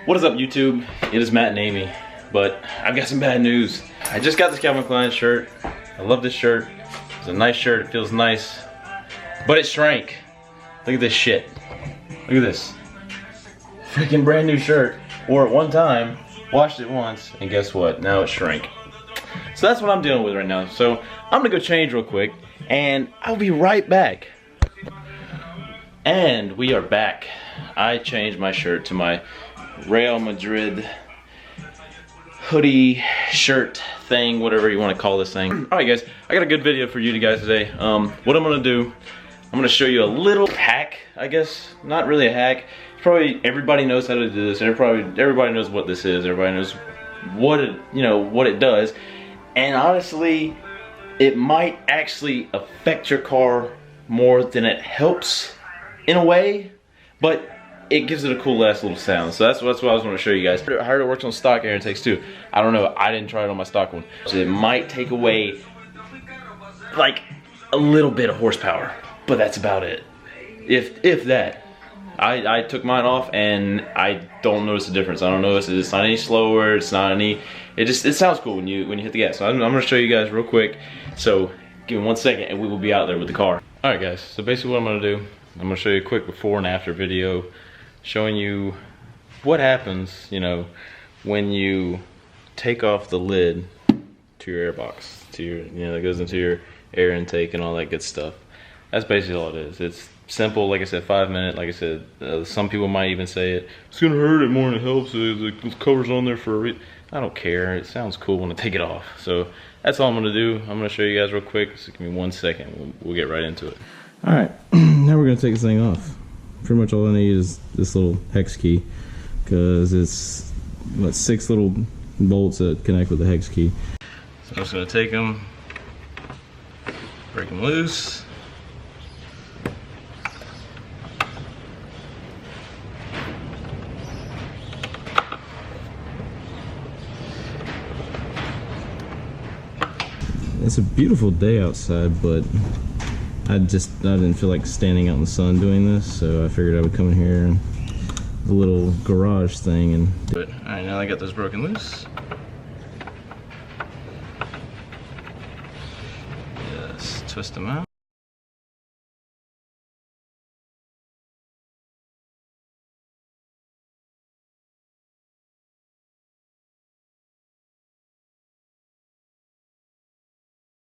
What is up, YouTube? It is Matt and Amy, but I've got some bad news. I just got this Calvin Klein shirt. I love this shirt. It's a nice shirt, it feels nice, but it shrank. Look at this shit. Look at this. Freaking brand new shirt. Wore it one time, washed it once, and guess what? Now it shrank. So that's what I'm dealing with right now. So I'm gonna go change real quick, and I'll be right back. And we are back. I changed my shirt to my Real Madrid hoodie, shirt thing, whatever you want to call this thing. Alright guys, I got a good video for you guys today. What I'm gonna do, I'm gonna show you a little hack, I guess. Not really a hack. Probably everybody knows how to do this, and everybody knows what this is. Everybody knows what it, what it does. And honestly, it might actually affect your car more than it helps in a way, but it gives it a cool ass little sound. So that's what I was going to show you guys. I heard it works on stock air intakes too. I don't know, I didn't try it on my stock one. So it might take away like a little bit of horsepower, but that's about it. If that. I took mine off and I don't notice a difference. I don't notice it's not any slower, it's not any, it sounds cool when you hit the gas. So I'm gonna show you guys real quick. So give me 1 second and we will be out there with the car. Alright guys, so basically what I'm gonna do, I'm gonna show you a quick before and after video showing you what happens, when you take off the lid to your air box, to your, that goes into your air intake and all that good stuff. That's basically all it is. It's simple, like I said, 5 minute. Like I said, some people might even say it's gonna hurt it more than it helps. The cover's on there for a reason. I don't care. It sounds cool when I take it off. So that's all I'm gonna do. I'm gonna show you guys real quick. So give me 1 second. We'll get right into it. All right, now we're gonna take this thing off. Pretty much all I need is this little hex key, because it's 6 little bolts that connect with the hex key. So I'm just gonna take them, break them loose. It's a beautiful day outside, but I didn't feel like standing out in the sun doing this, so I figured I would come in here and the little garage thing and do it. Alright, now I got those broken loose. Just twist them out.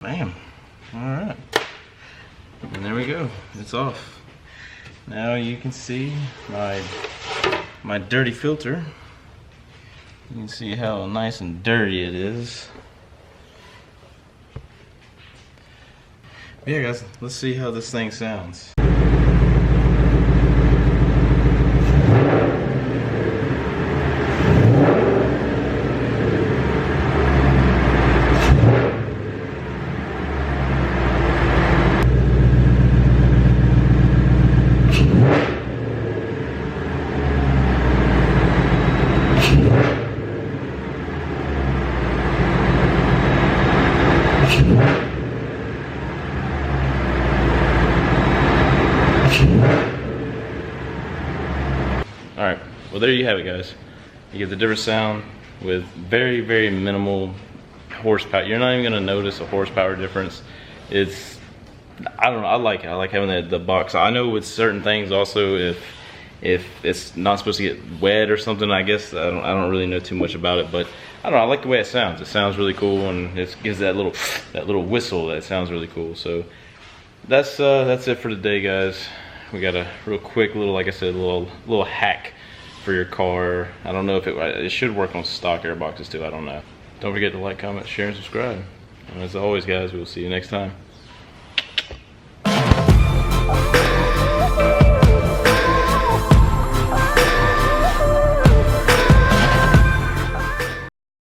Bam. Alright. And there we go. It's off. Now you can see my dirty filter. You can see how nice and dirty it is. But yeah guys, let's see how this thing sounds. Alright, well there you have it guys. You get the different sound with very, very minimal horsepower. You're not even going to notice a horsepower difference. I don't know, I like it. I like having the box. I know with certain things also, if it's not supposed to get wet or something, I guess, I don't really know too much about it, but I don't know, I like the way it sounds. It sounds really cool, and it gives that little whistle that sounds really cool. So that's it for today guys. We got a real quick little, like I said, little hack for your car. I don't know if it should work on stock air boxes too, I don't know. Don't forget to like, comment, share, and subscribe. And as always guys, we'll see you next time.